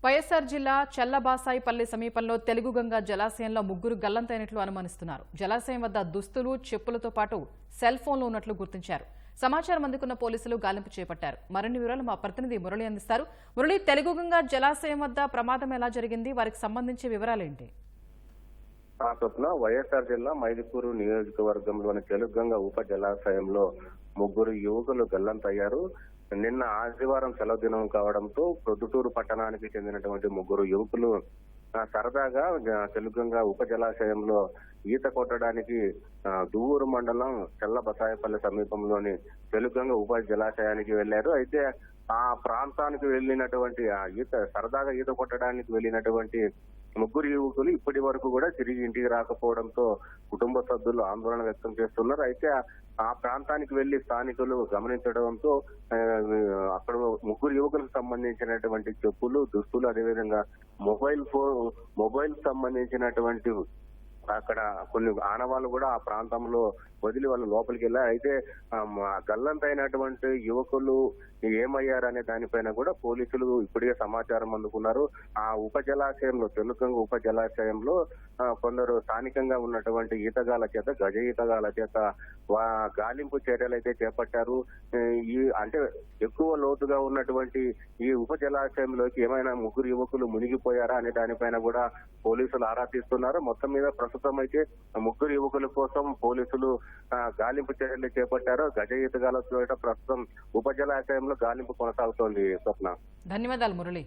వైఎస్ఆర్ జిల్లా చల్లబాసాయిపల్లి సమీపంలో తెలుగుగంగ జలాశయంలో ముగ్గురు గల్లంతైనట్లు అనుమానిస్తున్నారు. జలాశయం వద్ద దుస్తులు, చెప్పులతో పాటు సెల్ ఫోన్లు ఉన్నట్లు గుర్తించారు. సమాచారం అందుకున్న పోలీసులు గాలింపు చేపట్టారు. మరిన్ని వివరాలు మా ప్రతినిధి మురళి అందిస్తారు. మురళి, తెలుగుగంగ జలాశయం వద్ద ప్రమాదం ఎలా జరిగింది, వారికి సంబంధించి వివరాలేంటి? వైఎస్ఆర్ జిల్లా మైదుకూరు నియోజకవర్గంలోని తెలుగుగంగ ఉప జలాశయంలో ముగ్గురు యువకులు గల్లంతయ్యారు. నిన్న ఆదివారం సెలవు దినం కావడంతో ప్రొద్దుటూరు పట్టణానికి చెందినటువంటి ముగ్గురు యువకులు సరదాగా తెలుగుగంగ ఉప జలాశయంలో ఈత కొట్టడానికి దువ్వూరు మండలం చల్లబసాయపల్లి సమీపంలోని తెలుగుగంగ ఉప జలాశయానికి వెళ్లారు. అయితే ఆ ప్రాంతానికి వెళ్ళినటువంటి సరదాగా ఈత కొట్టడానికి వెళ్ళినటువంటి ముగ్గురు యువకులు ఇప్పటి వరకు కూడా తిరిగి ఇంటికి రాకపోవడంతో కుటుంబ సభ్యులు ఆందోళన వ్యక్తం చేస్తున్నారు. అయితే ఆ ప్రాంతానికి వెళ్లి స్థానికులు గమనించడంతో అక్కడ ముగ్గురు యువకులకు సంబంధించినటువంటి చెప్పులు, దుస్తులు, అదేవిధంగా మొబైల్ సంబంధించినటువంటి అక్కడ కొన్ని ఆనవాళ్ళు కూడా ఆ ప్రాంతంలో వదిలి వాళ్ళు లోపలికి వెళ్ళారు. అయితే గల్లంతైనటువంటి యువకులు ఏమయ్యారనే దానిపైన కూడా పోలీసులు ఇప్పటికే సమాచారం అందుకున్నారు. ఆ ఉప జలాశయంలో తెలుగుగంగ ఉప జలాశయంలో కొందరు స్థానికంగా ఉన్నటువంటి ఈతగాల చేత, గజ ఈతగాల చేత గాలింపు చర్యలు అయితే చేపట్టారు. అంటే ఎక్కువ లోతుగా ఉన్నటువంటి ఈ ఉప జలాశయంలోకి ఏమైనా ముగ్గురు యువకులు మునిగిపోయారా అనే దానిపైన కూడా పోలీసులు ఆరా తీస్తున్నారు. మొత్తం మీద ప్రస్తుతం అయితే ముగ్గురు యువకుల కోసం పోలీసులు గాలింపు చర్యలు చేపట్టారు. గజ ఈతగాల ప్రస్తుతం ఉప జలాశయంలో గాలింపు కొనసాగుతోంది. స్వప్న, ధన్యవాదాలు మురళి.